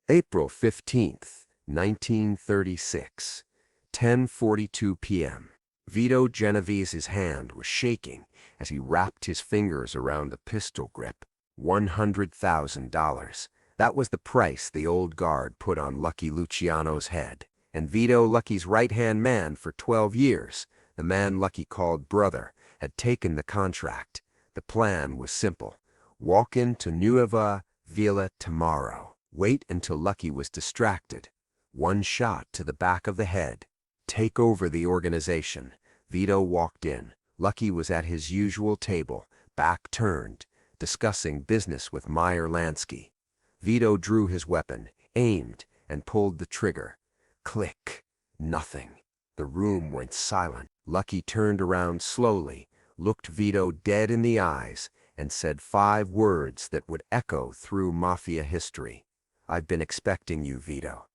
April 15th, 1936, 10:42 p.m. Vito Genovese's hand was shaking as he wrapped his fingers around the pistol grip. $100,000. That was the price the old guard put on Lucky Luciano's head. And Vito, Lucky's right-hand man for 12 years, the man Lucky called brother, had taken the contract. The plan was simple. Walk into Nuova, Villa Tammaro. Wait until Lucky was distracted. One shot to the back of the head. Take over the organization. Vito walked in. Lucky was at his usual table, back turned, discussing business with Meyer Lansky. Vito drew his weapon, aimed, and pulled the trigger. Click. Nothing. The room went silent. Lucky turned around slowly, looked Vito dead in the eyes, and said 5 words that would echo through Mafia history. "I've been expecting you, Vito."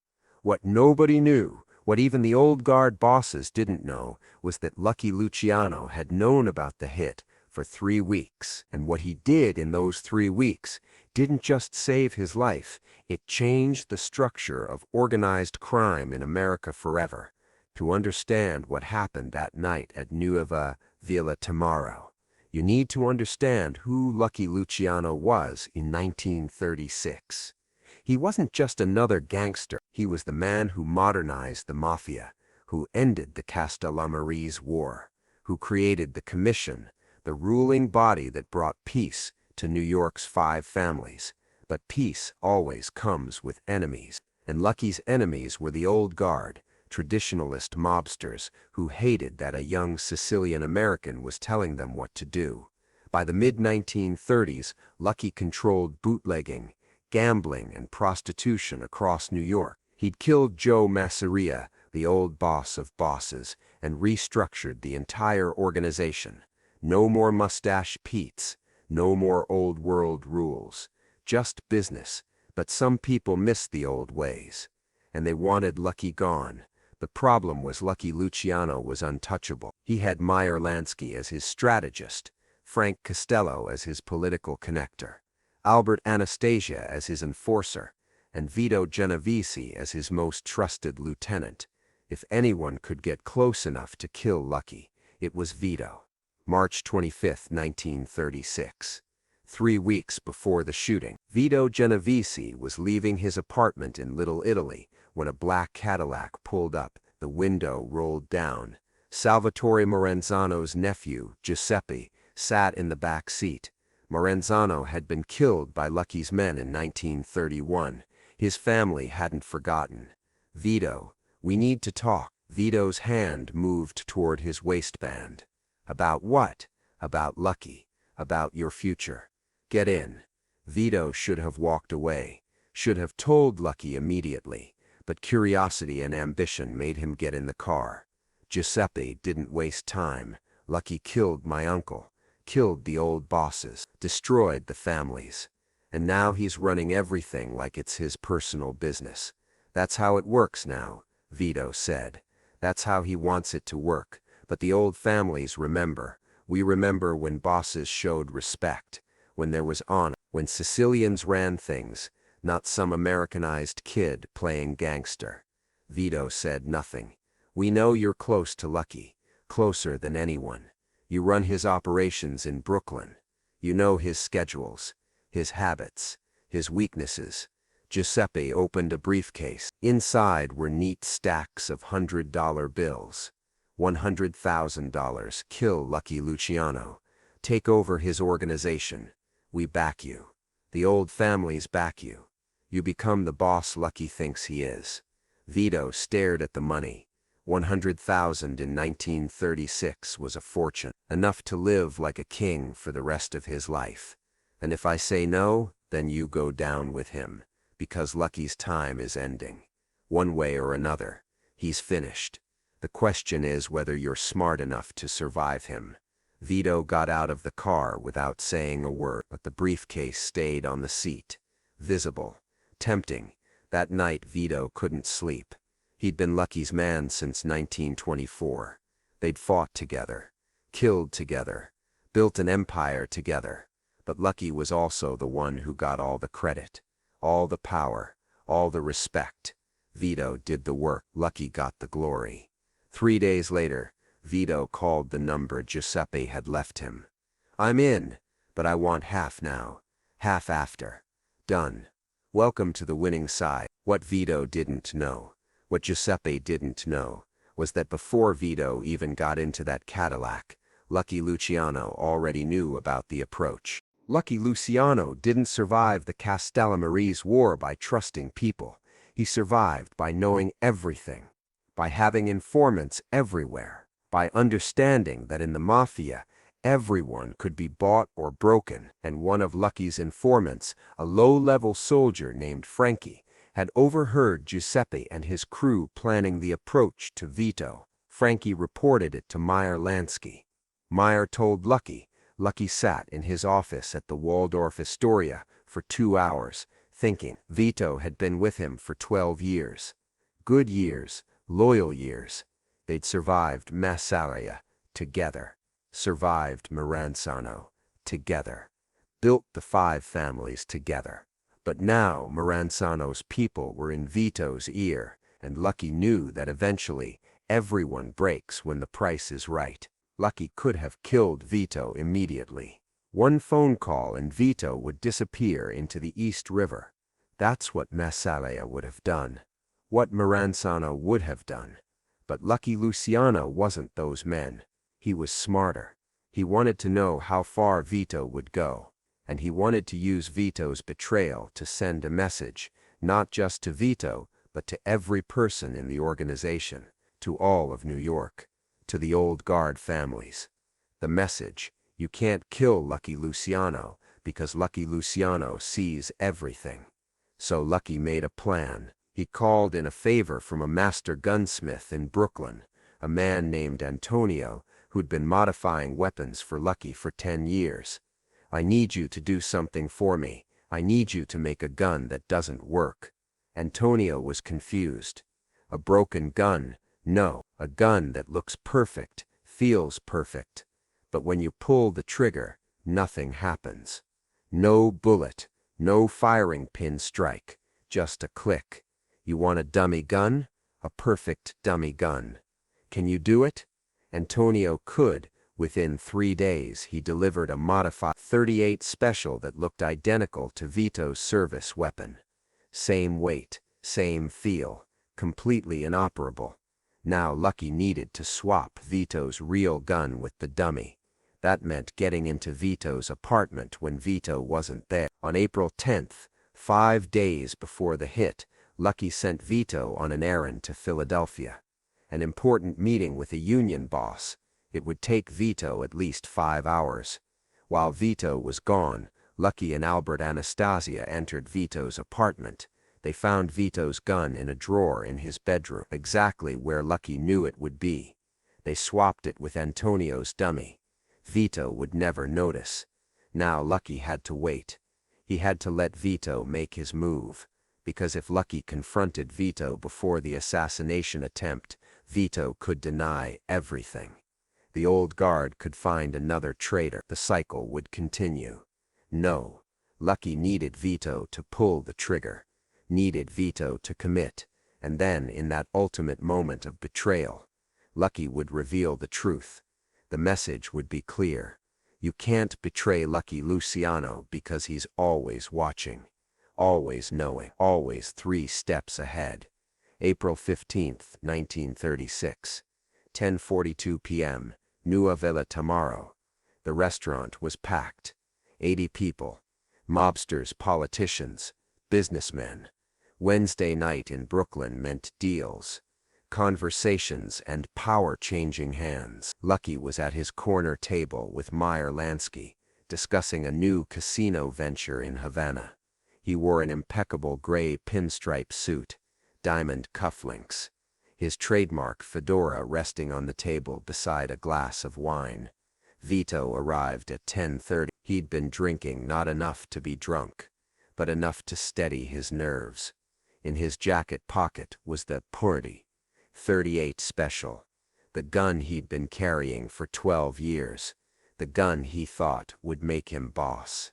What nobody knew, what even the old guard bosses didn't know, was that Lucky Luciano had known about the hit for 3 weeks. And what he did in those 3 weeks didn't just save his life, it changed the structure of organized crime in America forever. To understand what happened that night at Nuova, Villa Tammaro, you need to understand who Lucky Luciano was in 1936. He wasn't just another gangster. He was the man who modernized the Mafia, who ended the Castellammarese War, who created the Commission, the ruling body that brought peace to New York's 5 families. But peace always comes with enemies, and Lucky's enemies were the old guard, traditionalist mobsters who hated that a young Sicilian American was telling them what to do. By the mid-1930s, Lucky controlled bootlegging, gambling, and prostitution across New York. He'd killed Joe Masseria, the old boss of bosses, and restructured the entire organization. No more mustache Pete's, no more old world rules, just business. But some people missed the old ways, and they wanted Lucky gone. The problem was Lucky Luciano was untouchable. He had Meyer Lansky as his strategist, Frank Costello as his political connector, Albert Anastasia as his enforcer, and Vito Genovese as his most trusted lieutenant. If anyone could get close enough to kill Lucky, it was Vito. March 25th, 1936. 3 weeks before the shooting, Vito Genovese was leaving his apartment in Little Italy when a black Cadillac pulled up, the window rolled down. Salvatore Marenzano's nephew, Giuseppe, sat in the back seat. Marenzano had been killed by Lucky's men in 1931. His family hadn't forgotten. "Vito, we need to talk." Vito's hand moved toward his waistband. "About what?" "About Lucky. About your future. Get in." Vito should have walked away, should have told Lucky immediately, but curiosity and ambition made him get in the car. Giuseppe didn't waste time. "Lucky killed my uncle, killed the old bosses, destroyed the families. And now he's running everything like it's his personal business. That's how it works now," Vito said. "That's how he wants it to work. But the old families remember. We remember when bosses showed respect, when there was honor, when Sicilians ran things, not some Americanized kid playing gangster." Vito said nothing. "We know you're close to Lucky, closer than anyone. You run his operations in Brooklyn. You know his schedules, his habits, his weaknesses." Giuseppe opened a briefcase. Inside were neat stacks of $100 bills. $100,000. "Kill Lucky Luciano. Take over his organization. We back you. The old families back you. You become the boss Lucky thinks he is." Vito stared at the money. 100,000 in 1936 was a fortune, enough to live like a king for the rest of his life. "And if I say no, then you go down with him, because Lucky's time is ending. One way or another, he's finished. The question is whether you're smart enough to survive him." Vito got out of the car without saying a word, but the briefcase stayed on the seat, visible, tempting. That night Vito couldn't sleep. He'd been Lucky's man since 1924. They'd fought together, killed together, built an empire together. But Lucky was also the one who got all the credit, all the power, all the respect. Vito did the work, Lucky got the glory. 3 days later, Vito called the number Giuseppe had left him. I'm in, but I want half now, half after. Done. Welcome to the winning side. What Vito didn't know, what Giuseppe didn't know, was that before Vito even got into that Cadillac, Lucky Luciano already knew about the approach. Lucky Luciano didn't survive the Castellamarese War by trusting people. He survived by knowing everything, by having informants everywhere, by understanding that in the Mafia, everyone could be bought or broken, and one of Lucky's informants, a low-level soldier named Frankie, had overheard Giuseppe and his crew planning the approach to Vito. Frankie reported it to Meyer Lansky. Meyer told Lucky. Lucky sat in his office at the Waldorf Astoria for 2 hours, thinking. Vito had been with him for 12 years. Good years, loyal years. They'd survived Masseria together, survived Maranzano together, built the 5 families together. But now Maranzano's people were in Vito's ear, and Lucky knew that eventually everyone breaks when the price is right. Lucky could have killed Vito immediately. One phone call and Vito would disappear into the East River. That's what Masseria would have done, what Maranzano would have done. But Lucky Luciano wasn't those men. He was smarter. He wanted to know how far Vito would go, and he wanted to use Vito's betrayal to send a message, not just to Vito, but to every person in the organization, to all of New York, to the old guard families. The message: you can't kill Lucky Luciano because Lucky Luciano sees everything. So Lucky made a plan. He called in a favor from a master gunsmith in Brooklyn, a man named Antonio, who'd been modifying weapons for Lucky for 10 years. I need you to do something for me. I need you to make a gun that doesn't work. Antonio was confused. A broken gun? No, a gun that looks perfect, feels perfect. But when you pull the trigger, nothing happens. No bullet, no firing pin strike, just a click. You want a dummy gun? A perfect dummy gun. Can you do it? Antonio could. Within 3 days, he delivered a modified .38 special that looked identical to Vito's service weapon. Same weight, same feel, completely inoperable. Now Lucky needed to swap Vito's real gun with the dummy. That meant getting into Vito's apartment when Vito wasn't there. On April 10th, 5 days before the hit, Lucky sent Vito on an errand to Philadelphia. An important meeting with a union boss. It would take Vito at least 5 hours. While Vito was gone, Lucky and Albert Anastasia entered Vito's apartment. They found Vito's gun in a drawer in his bedroom, exactly where Lucky knew it would be. They swapped it with Antonio's dummy. Vito would never notice. Now Lucky had to wait. He had to let Vito make his move, because if Lucky confronted Vito before the assassination attempt, Vito could deny everything. The old guard could find another traitor. The cycle would continue. No, Lucky needed Vito to pull the trigger, needed Vito to commit, and then in that ultimate moment of betrayal, Lucky would reveal the truth. The message would be clear. You can't betray Lucky Luciano because he's always watching, always knowing, always 3 steps ahead. April 15th, 1936. 10:42 p.m., Nuova, Tammaro. The restaurant was packed. 80 people. Mobsters, politicians, businessmen. Wednesday night in Brooklyn meant deals, conversations, and power-changing hands. Lucky was at his corner table with Meyer Lansky, discussing a new casino venture in Havana. He wore an impeccable gray pinstripe suit, diamond cufflinks, his trademark fedora resting on the table beside a glass of wine. Vito arrived at 10:30. He'd been drinking not enough to be drunk, but enough to steady his nerves. In his jacket pocket was the .38 special, the gun he'd been carrying for 12 years, the gun he thought would make him boss.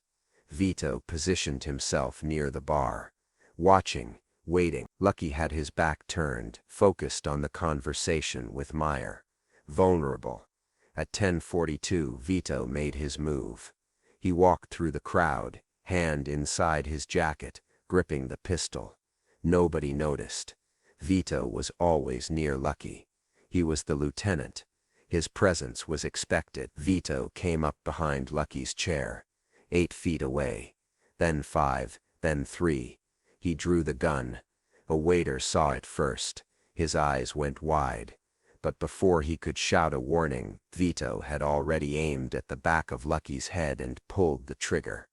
Vito positioned himself near the bar, watching waiting. Lucky had his back turned, focused on the conversation with Meyer. Vulnerable. At 10:42, Vito made his move. He walked through the crowd, hand inside his jacket, gripping the pistol. Nobody noticed. Vito was always near Lucky. He was the lieutenant. His presence was expected. Vito came up behind Lucky's chair, 8 feet away. Then 5, then 3. He drew the gun. A waiter saw it first. His eyes went wide. But before he could shout a warning, Vito had already aimed at the back of Lucky's head and pulled the trigger.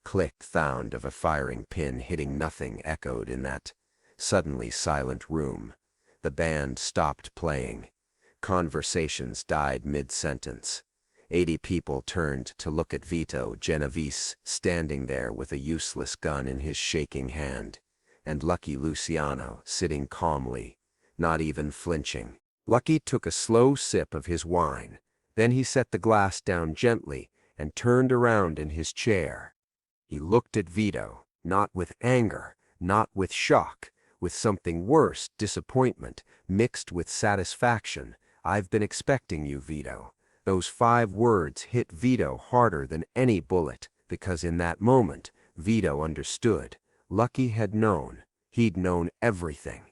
Click sound of a firing pin hitting nothing echoed in that suddenly silent room. The band stopped playing. Conversations died mid-sentence. 80 people turned to look at Vito Genovese standing there with a useless gun in his shaking hand, and Lucky Luciano sitting calmly, not even flinching. Lucky took a slow sip of his wine. Then he set the glass down gently and turned around in his chair. He looked at Vito, not with anger, not with shock, with something worse, disappointment, mixed with satisfaction. "I've been expecting you, Vito." Those 5 words hit Vito harder than any bullet, because in that moment, Vito understood. Lucky had known. He'd known everything.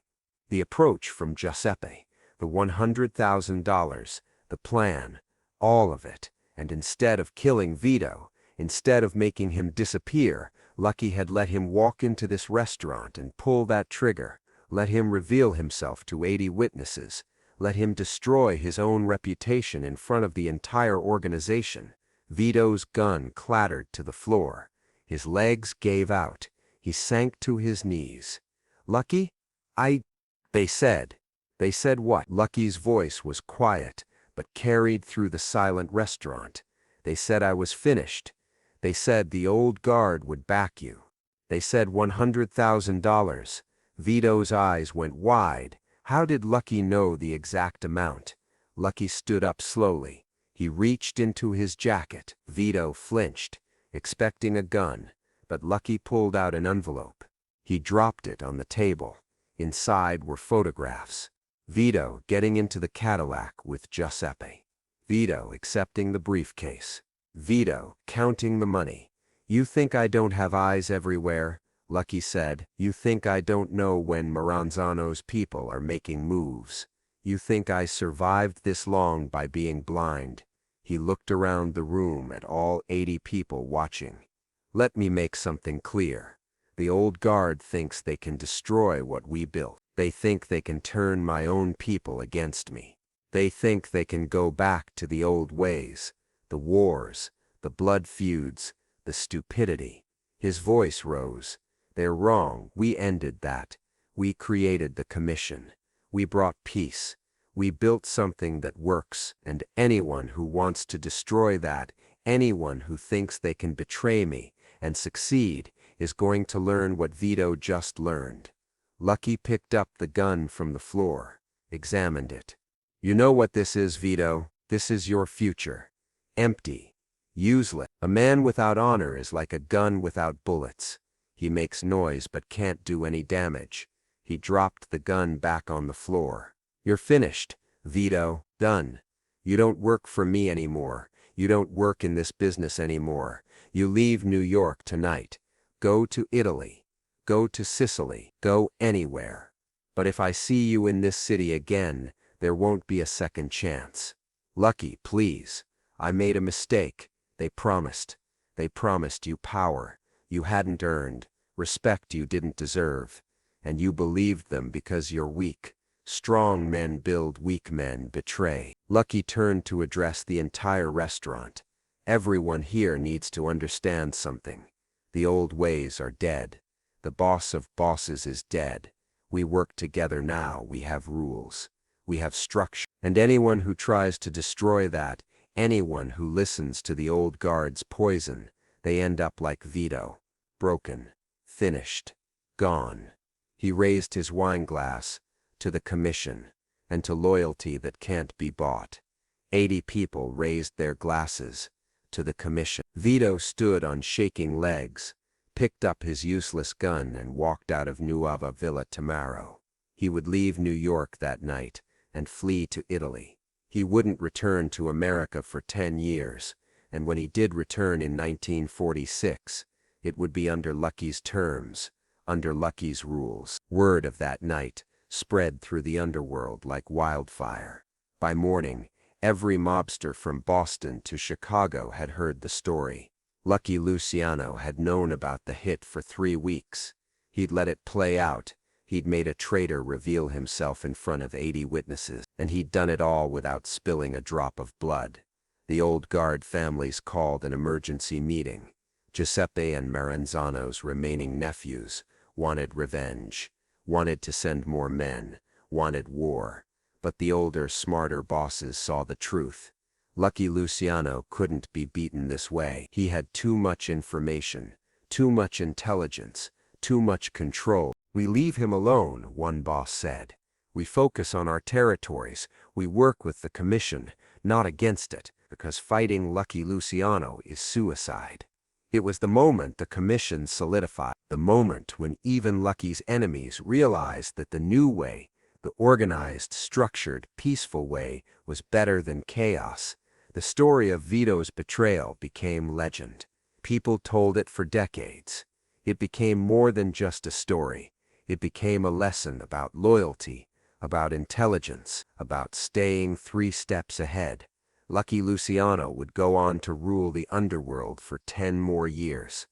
The approach from Giuseppe, the $100,000, the plan, all of it. And instead of killing Vito, instead of making him disappear, Lucky had let him walk into this restaurant and pull that trigger, let him reveal himself to 80 witnesses, let him destroy his own reputation in front of the entire organization. Vito's gun clattered to the floor. His legs gave out. He sank to his knees. "Lucky? They said. They said what?" Lucky's voice was quiet, but carried through the silent restaurant. "They said I was finished. They said the old guard would back you. They said $100,000. Vito's eyes went wide. How did Lucky know the exact amount? Lucky stood up slowly. He reached into his jacket. Vito flinched, expecting a gun, but Lucky pulled out an envelope. He dropped it on the table. Inside were photographs. Vito getting into the Cadillac with Giuseppe. Vito accepting the briefcase. Vito counting the money. "You think I don't have eyes everywhere?" Lucky said. "You think I don't know when Maranzano's people are making moves? You think I survived this long by being blind?" He looked around the room at all 80 people watching. "Let me make something clear. The old guard thinks they can destroy what we built. They think they can turn my own people against me. They think they can go back to the old ways, the wars, the blood feuds, the stupidity." His voice rose. "They're wrong. We ended that. We created the commission. We brought peace. We built something that works, and anyone who wants to destroy that, anyone who thinks they can betray me and succeed, is going to learn what Vito just learned." Lucky picked up the gun from the floor, examined it. "You know what this is, Vito? This is your future. Empty. Useless. A man without honor is like a gun without bullets. He makes noise but can't do any damage." He dropped the gun back on the floor. "You're finished, Vito. Done. You don't work for me anymore. You don't work in this business anymore. You leave New York tonight. Go to Italy. Go to Sicily. Go anywhere. But if I see you in this city again, there won't be a second chance. Lucky, please. I made a mistake. They promised. They promised you power you hadn't earned, respect you didn't deserve, and you believed them because you're weak. Strong men build, weak men betray." Lucky turned to address the entire restaurant. "Everyone here needs to understand something. The old ways are dead. The boss of bosses is dead. We work together now. We have rules. We have structure. And anyone who tries to destroy that, anyone who listens to the old guard's poison, they end up like Vito. Broken. Finished. Gone." He raised his wine glass to the commission and to loyalty that can't be bought. 80 people raised their glasses to the commission. Vito stood on shaking legs. picked up his useless gun and walked out of Nuova Villa Tammaro. He would leave New York that night and flee to Italy. He wouldn't return to America for 10 years, and when he did return in 1946, it would be under Lucky's terms, under Lucky's rules. Word of that night spread through the underworld like wildfire. By morning, every mobster from Boston to Chicago had heard the story. Lucky Luciano had known about the hit for 3 weeks. He'd let it play out. He'd made a traitor reveal himself in front of 80 witnesses, and he'd done it all without spilling a drop of blood. The old guard families called an emergency meeting. Giuseppe and Maranzano's remaining nephews wanted revenge, wanted to send more men, wanted war. But the older, smarter bosses saw the truth. Lucky Luciano couldn't be beaten this way. He had too much information, too much intelligence, too much control. "We leave him alone," one boss said. "We focus on our territories. We work with the commission, not against it, because fighting Lucky Luciano is suicide." It was the moment the commission solidified, the moment when even Lucky's enemies realized that the new way, the organized, structured, peaceful way, was better than chaos. The story of Vito's betrayal became legend. People told it for decades. It became more than just a story. It became a lesson about loyalty, about intelligence, about staying 3 steps ahead. Lucky Luciano would go on to rule the underworld for 10 more years.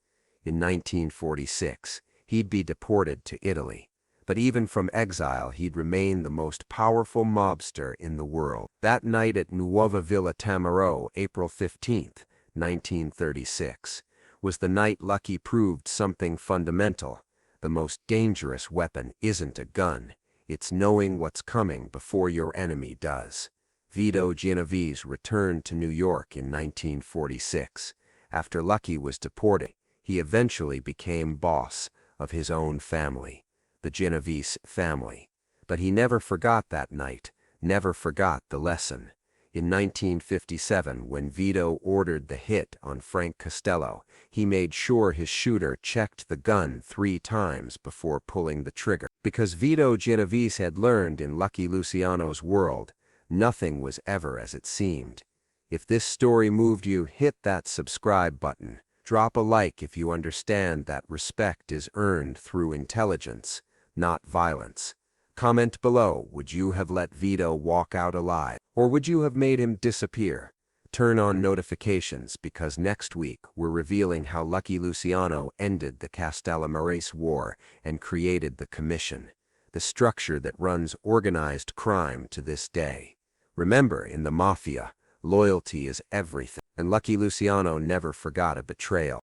In 1946, he'd be deported to Italy. But even from exile, he'd remain the most powerful mobster in the world. That night at Nuova Villa Tammaro, April 15, 1936, was the night Lucky proved something fundamental. The most dangerous weapon isn't a gun. It's knowing what's coming before your enemy does. Vito Genovese returned to New York in 1946. After Lucky was deported, he eventually became boss of his own family, the Genovese family. But he never forgot that night, never forgot the lesson. In 1957, when Vito ordered the hit on Frank Costello, he made sure his shooter checked the gun 3 times before pulling the trigger. Because Vito Genovese had learned in Lucky Luciano's world, nothing was ever as it seemed. If this story moved you, hit that subscribe button. Drop a like if you understand that respect is earned through intelligence, not violence. Comment below, would you have let Vito walk out alive, or would you have made him disappear? Turn on notifications because next week we're revealing how Lucky Luciano ended the Castellamarese War and created the Commission, the structure that runs organized crime to this day. Remember, in the Mafia, loyalty is everything, and Lucky Luciano never forgot a betrayal.